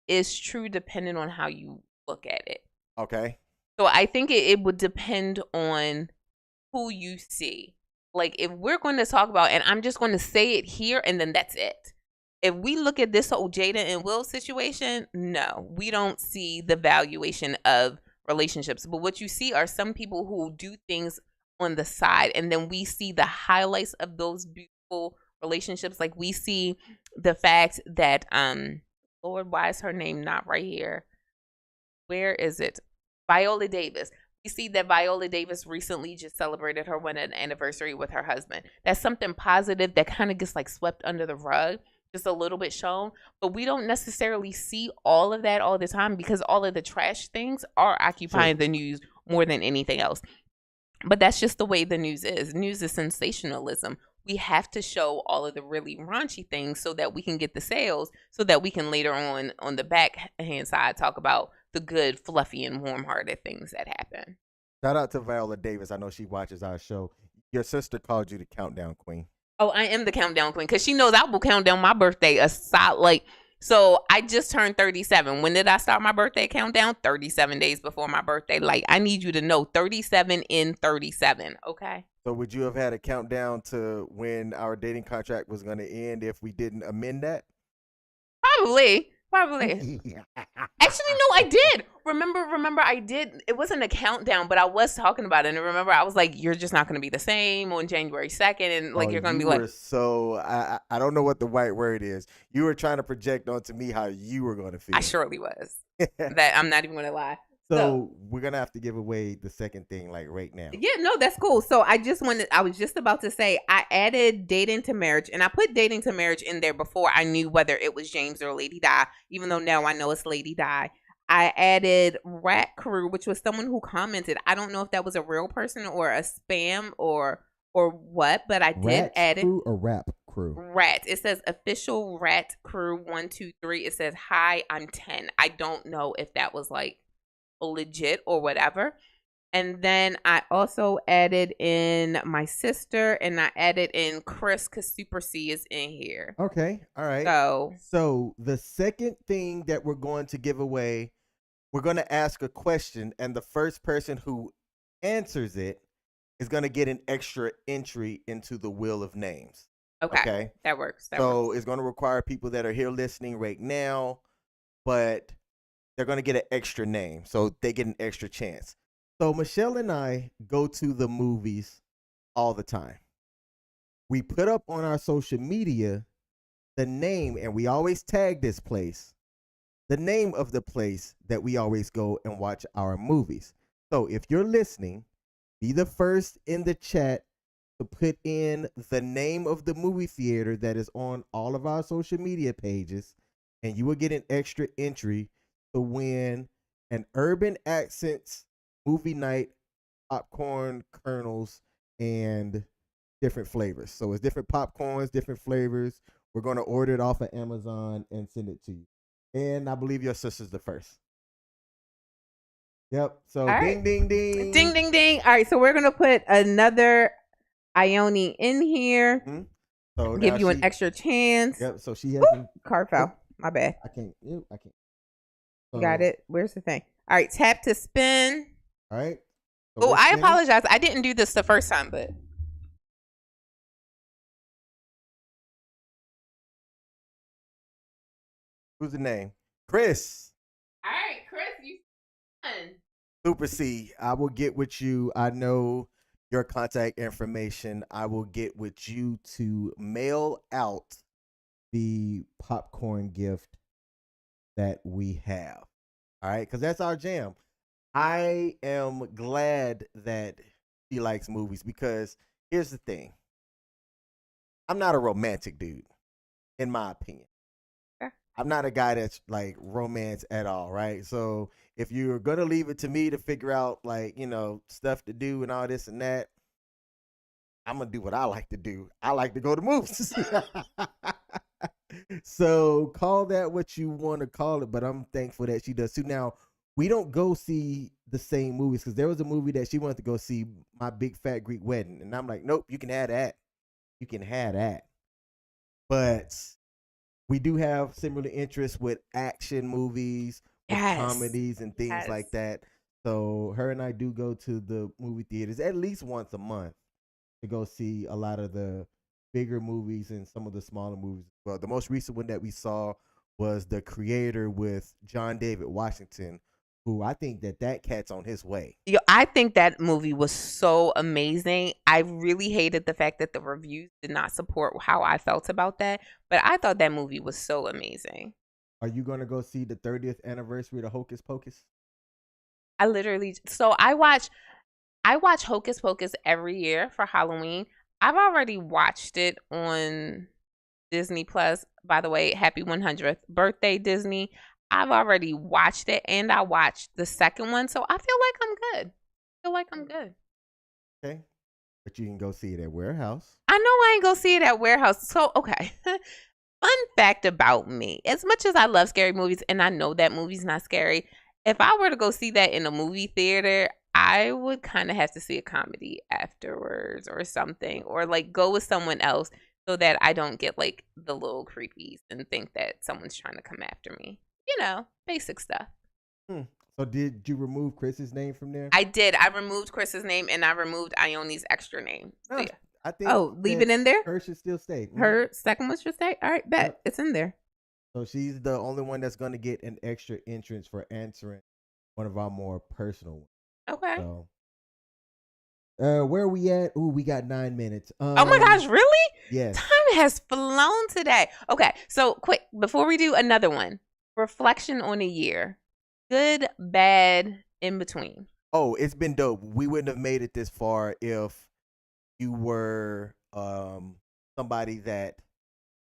is true depending on how you look at it. Okay. So I think it would depend on who you see. Like if we're going to talk about, and I'm just going to say it here and then that's it. If we look at this whole Jada and Will situation, no, we don't see the valuation of relationships. But what you see are some people who do things on the side, and then we see the highlights of those beautiful relationships. Like we see the fact that Lord, why is her name not right here? Where is it? Viola Davis. We see that Viola Davis recently just celebrated her wedding anniversary with her husband. That's something positive that kind of gets like swept under the rug, just a little bit shown. But we don't necessarily see all of that all the time because all of the trash things are occupying the news more than anything else. But that's just the way the news is. News is sensationalism. We have to show all of the really raunchy things so that we can get the sales, so that we can later on the backhand side talk about the good, fluffy, and warm-hearted things that happen. Shout out to Viola Davis. I know she watches our show. Your sister called you the countdown queen. Oh, I am the countdown queen because she knows I will count down my birthday so I just turned 37. When did I start my birthday countdown? 37 days before my birthday. Like, I need you to know 37 in 37, okay? So would you have had a countdown to when our dating contract was going to end if we didn't amend that? Probably. Actually, no, I did. Remember, I did. It wasn't a countdown, but I was talking about it. And remember, I was like, you're just not going to be the same on January 2nd. And like, you're going to be like. So I don't know what the right word is. You were trying to project onto me how you were going to feel. I surely was. That I'm not even going to lie. So we're going to have to give away the second thing like right now. Yeah, no, that's cool. So I was just about to say, I added dating to marriage, and I put dating to marriage in there before I knew whether it was James or Lady Di, even though now I know it's Lady Di. I added Rat Crew, which was someone who commented. I don't know if that was a real person or a spam or what, but I did add it. Crew or Rap Crew? Rat. It says official Rat Crew 123. It says, hi, I'm 10. I don't know if that was like legit or whatever. And then I also added in my sister, and I added in Chris because Super C is in here. Okay. All right. So the second thing that we're going to give away, we're going to ask a question, and the first person who answers it is going to get an extra entry into the wheel of names. Okay. That works. So it's going to require people that are here listening right now, but they're going to get an extra name. So they get an extra chance. So Michelle and I go to the movies all the time. We put up on our social media the name, and we always tag this place, the name of the place that we always go and watch our movies. So if you're listening, be the first in the chat to put in the name of the movie theater that is on all of our social media pages, and you will get an extra entry to win an Urban Accents movie night, popcorn kernels, and different flavors. So it's different popcorns, different flavors. We're going to order it off of Amazon and send it to you. And I believe your sister's the first. Yep. So ding, ding, ding. Ding, ding, ding. All right. So we're going to put another Ione in here. Mm-hmm. So give you an extra chance. Yep. So she has card fell. My bad. I can't. So, got it. Where's the thing? All right. Tap to spin. All right. So I apologize. I didn't do this the first time, but. Who's the name? Chris. All right, Chris, you won. Super C, I will get with you. I know your contact information. I will get with you to mail out the popcorn gift that we have. All right, because that's our jam. I am glad that she likes movies because here's the thing. I'm not a romantic dude, in my opinion. I'm not a guy that's like romance at all, right? So if you're going to leave it to me to figure out like, stuff to do and all this and that, I'm going to do what I like to do. I like to go to movies. So call that what you want to call it, but I'm thankful that she does too. Now, we don't go see the same movies because there was a movie that she wanted to go see, My Big Fat Greek Wedding. And I'm like, nope, you can have that. You can have that. But we do have similar interests with action movies, with comedies, and things like that. So her and I do go to the movie theaters at least once a month to go see a lot of the bigger movies and some of the smaller movies. Well, the most recent one that we saw was The Creator with John David Washington, who I think that cat's on his way. Yo, I think that movie was so amazing. I really hated the fact that the reviews did not support how I felt about that, but I thought that movie was so amazing. Are you going to go see the 30th anniversary of the Hocus Pocus? I watch Hocus Pocus every year for Halloween. I've already watched it on Disney Plus. By the way, happy 100th birthday, Disney. I've already watched it, and I watched the second one, so I feel like I'm good. Okay. But you can go see it at Warehouse. I know I ain't gonna see it at Warehouse. So, okay. Fun fact about me. As much as I love scary movies, and I know that movie's not scary, if I were to go see that in a movie theater, I would kind of have to see a comedy afterwards or something, or like go with someone else so that I don't get like the little creepies and think that someone's trying to come after me. You know, basic stuff. So did you remove Chris's name from there? I did. I removed Chris's name and I removed Ione's extra name. So, No, yeah. I think. Oh, leave it in there? Her should still stay. Mhm. Her second one should stay? All right, bet. Yep. It's in there. So she's the only one that's going to get an extra entrance for answering one of our more personal ones. Okay. So, where are we at? Ooh, we got 9 minutes. Oh my gosh, really? Yes. Time has flown today. Okay, so quick, before we do another one, reflection on a year. Good, bad, in between. Oh, it's been dope. We wouldn't have made it this far if you were somebody that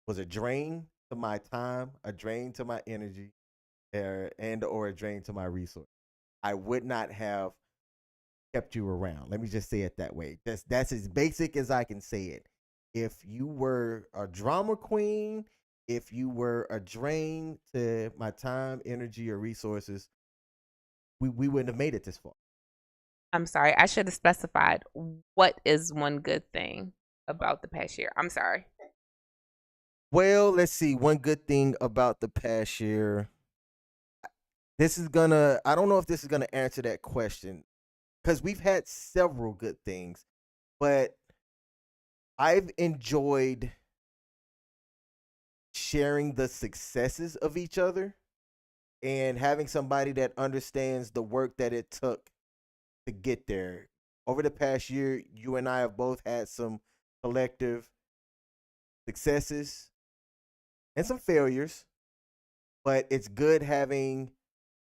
was a drain to my time, a drain to my energy, or a drain to my resource. I would not have kept you around. Let me just say it that way. That's as basic as I can say it. If you were a drama queen, if you were a drain to my time, energy, or resources, we wouldn't have made it this far. I'm sorry, I should have specified what is one good thing about the past year. I'm sorry. Well, let's see. One good thing about the past year. I don't know if this is gonna answer that question, because we've had several good things, but I've enjoyed sharing the successes of each other and having somebody that understands the work that it took to get there. Over the past year, you and I have both had some collective successes and some failures, but it's good having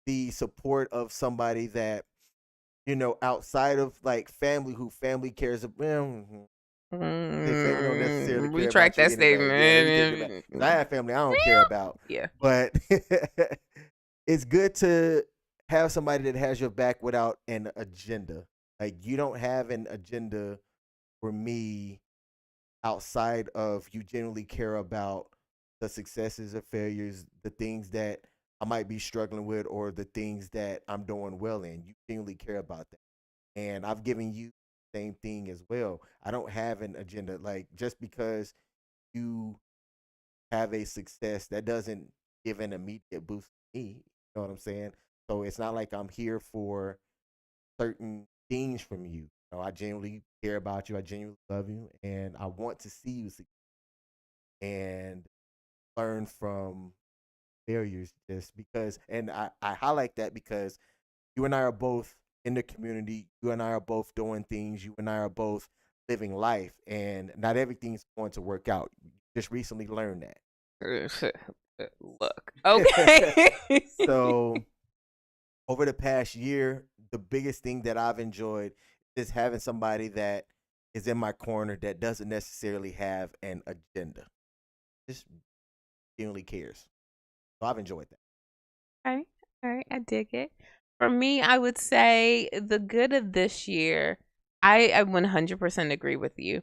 the support of somebody that, outside of like family, who family cares about. Family don't necessarily care Retract about that you anyway. Yeah, let me take it back. statement. 'Cause I have family I don't care about. Yeah. But it's good to have somebody that has your back without an agenda. Like, you don't have an agenda for me outside of you genuinely care about the successes or failures, the things that I might be struggling with, or the things that I'm doing well in. You genuinely care about that. And I've given you the same thing as well. I don't have an agenda. Like, just because you have a success, that doesn't give an immediate boost to me. You know what I'm saying? So it's not like I'm here for certain things from you. I genuinely care about you. I genuinely love you, and I want to see you succeed and learn from failures. Just because, and I highlight that because you and I are both in the community. You and I are both doing things. You and I are both living life, and not everything's going to work out. You just recently learned that. Look, okay. So over the past year, the biggest thing that I've enjoyed is having somebody that is in my corner that doesn't necessarily have an agenda, just genuinely cares. So I've enjoyed that. All right, I dig it. For me, I would say the good of this year, I 100% agree with you.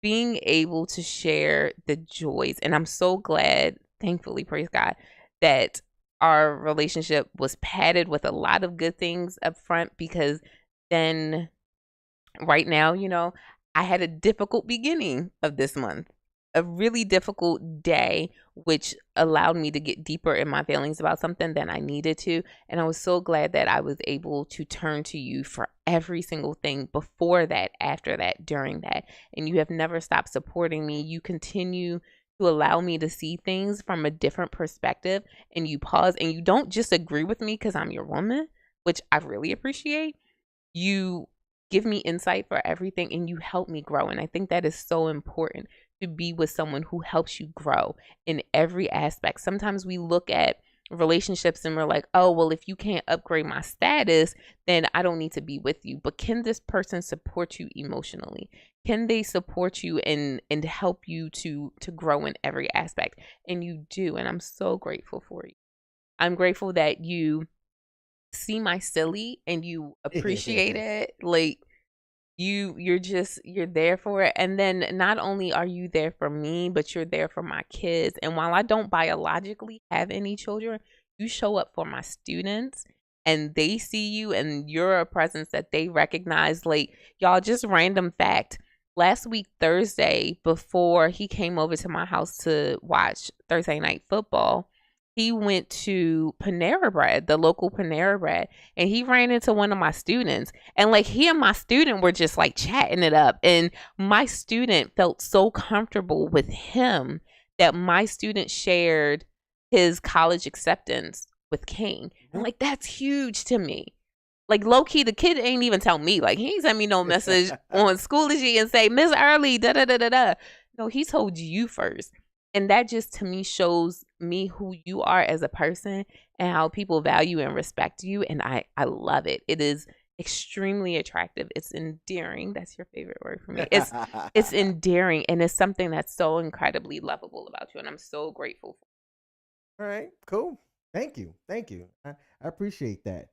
Being able to share the joys, and I'm so glad, thankfully, praise God, that our relationship was padded with a lot of good things up front, because then right now, I had a difficult beginning of this month, a really difficult day, which allowed me to get deeper in my feelings about something than I needed to. And I was so glad that I was able to turn to you for every single thing before that, after that, during that. And you have never stopped supporting me. You continue to allow me to see things from a different perspective, and you pause and you don't just agree with me because I'm your woman, which I really appreciate. You give me insight for everything and you help me grow. And I think that is so important, to be with someone who helps you grow in every aspect. Sometimes we look at relationships and we're like, oh, well, if you can't upgrade my status, then I don't need to be with you. But can this person support you emotionally? Can they support you and help you to grow in every aspect? And you do. And I'm so grateful for you. I'm grateful that you see my silly and you appreciate it. Like, you're there for it. And then not only are you there for me, but you're there for my kids. And while I don't biologically have any children, you show up for my students and they see you and you're a presence that they recognize. Like, y'all, just random fact. Last week, Thursday, before he came over to my house to watch Thursday Night Football, he went to Panera Bread, the local Panera Bread, and he ran into one of my students. And like, he and my student were just like chatting it up. And my student felt so comfortable with him that my student shared his college acceptance with King. And like, that's huge to me. Like, low key, the kid ain't even tell me. Like, he ain't sent me no message on Schoology and say, Miss Early, da da da da da. No, he told you first. And that just, to me, shows me who you are as a person and how people value and respect you. And I love it. It is extremely attractive. It's endearing. That's your favorite word for me. It's endearing, and it's something that's so incredibly lovable about you. And I'm so grateful for. All right, cool. Thank you. I appreciate that.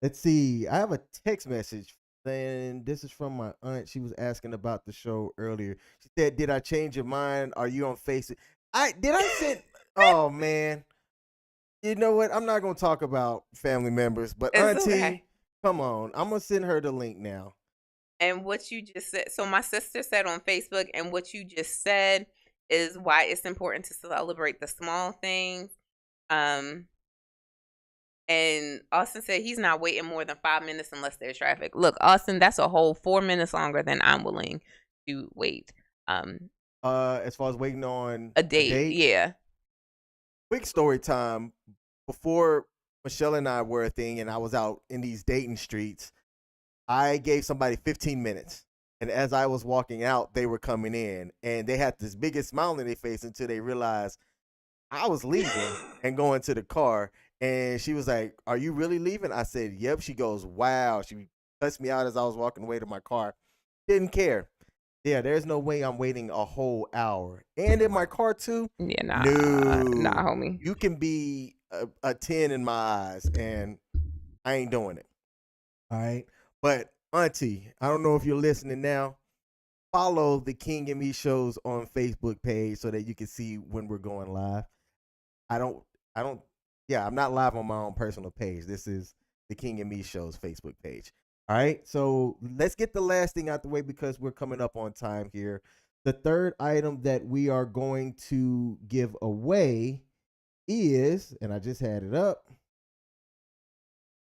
Let's see. I have a text message. And this is from my aunt. She was asking about the show earlier. She said, "Did I change your mind? Are you on Facebook?" I said, "Oh man, you know what? I'm not gonna talk about family members, but It's Auntie, okay. come on, I'm gonna send her the link now." And what you just said, so my sister said on Facebook, and what you just said is why it's important to celebrate the small things. And Austin said he's not waiting more than 5 minutes unless there's traffic. Look, Austin, that's a whole 4 minutes longer than I'm willing to wait. As far as waiting on A date, yeah. Quick story time. Before Michelle and I were a thing, and I was out in these dating streets, I gave somebody 15 minutes. And as I was walking out, they were coming in, and they had this biggest smile on their face until they realized I was leaving and going to the car. And she was like, "Are you really leaving?" I said, "Yep." She goes, "Wow." She cussed me out as I was walking away to my car. Didn't care. Yeah, there's no way I'm waiting a whole hour. And in my car too? Yeah, nah, No. homie. You can be a 10 in my eyes, and I ain't doing it. All right? But Auntie, I don't know if you're listening now. Follow the King and Me shows on Facebook page so that you can see when we're going live. I'm not live on my own personal page. This is the King and Me show's Facebook page. All right. So let's get the last thing out the way because we're coming up on time here. The third item that we are going to give away is, and I just had it up.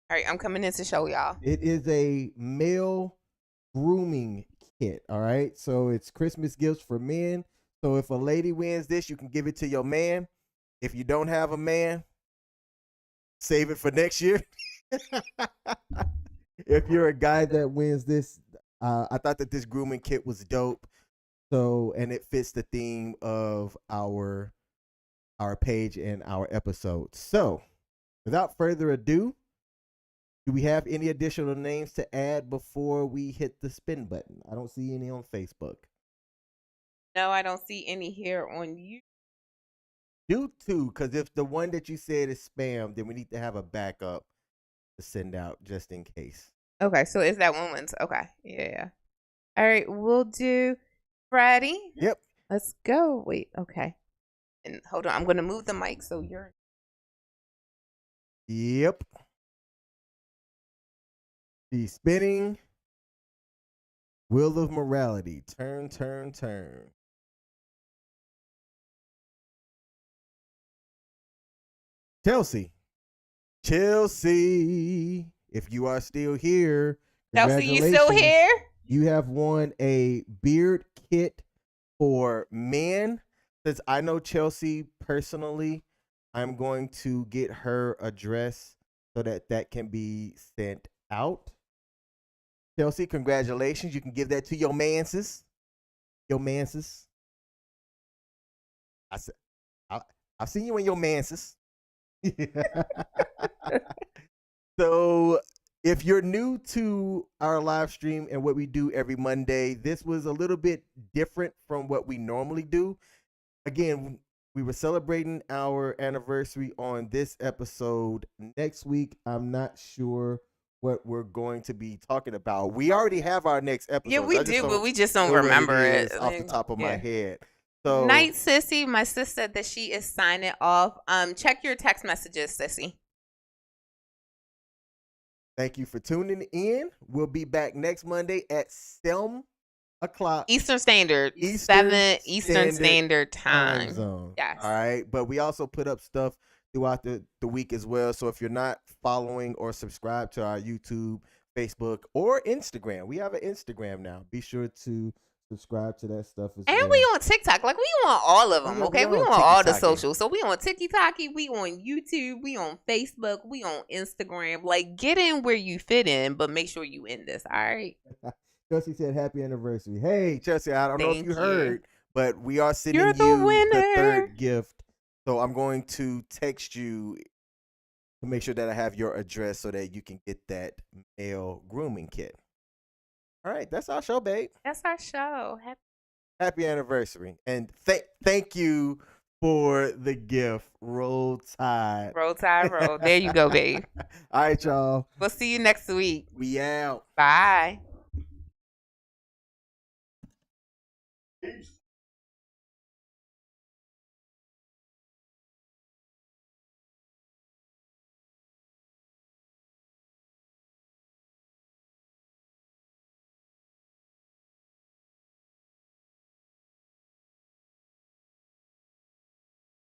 All right, I'm coming in to show y'all. It is a male grooming kit. All right. So it's Christmas gifts for men. So if a lady wins this, you can give it to your man. If you don't have a man, save it for next year. If you're a guy that wins this, I thought that this grooming kit was dope. So, and it fits the theme of our page and our episode. So, without further ado, do we have any additional names to add before we hit the spin button? I don't see any on Facebook. No, I don't see any here on you. Do too, because if the one that you said is spam, then we need to have a backup to send out just in case. Okay, so is that woman's? Okay, yeah. All right, we'll do Freddie. Yep. Let's go. Wait, okay. And hold on, I'm going to move the mic so you're. Yep. The spinning wheel of morality. Turn, turn, turn. Chelsea, if you are still here, Chelsea, you still congratulations. here? You have won a beard kit for men. Since I know Chelsea personally, I'm going to get her address so that that can be sent out. Chelsea, congratulations. You can give that to your manses. Your manses. I've seen you in your manses. So if you're new to our live stream and what we do every Monday, this was a little bit different from what we normally do. Again, we were celebrating our anniversary on this episode. Next week, I'm not sure what we're going to be talking about. We already have our next episode. Yeah, we do, but we just don't know what remember it. off the top of my Yeah. head. So Night, Sissy. My sis said that she is signing off. Check your text messages, Sissy. thank you for tuning in. We'll be back next Monday at 7 o'clock Eastern Standard, Eastern 7 Eastern Standard Time. zone. Yes. All right. But we also put up stuff throughout the week as well. So if you're not following or subscribed to our YouTube, Facebook, or Instagram, we have an Instagram now. Be sure to subscribe to that stuff as well. And we on TikTok. Like, we want all of them, Yeah, okay? we We on want all the TikTok. socials. So we on TikTok, we on YouTube, we on Facebook, we on Instagram. Like, get in where you fit in, but make sure you in this, all right? Chelsea said happy anniversary. Hey, Chelsea, I don't know if Thank you you. heard, but we are sending You're the you the winner. third gift. So I'm going to text you to make sure that I have your address so that you can get that male grooming kit. All right, that's our show, babe. That's our show. Happy anniversary. And thank you for the gift. Roll Tide. Roll Tide, roll. There you go, babe. All right, y'all. We'll see you next week. We out. Bye.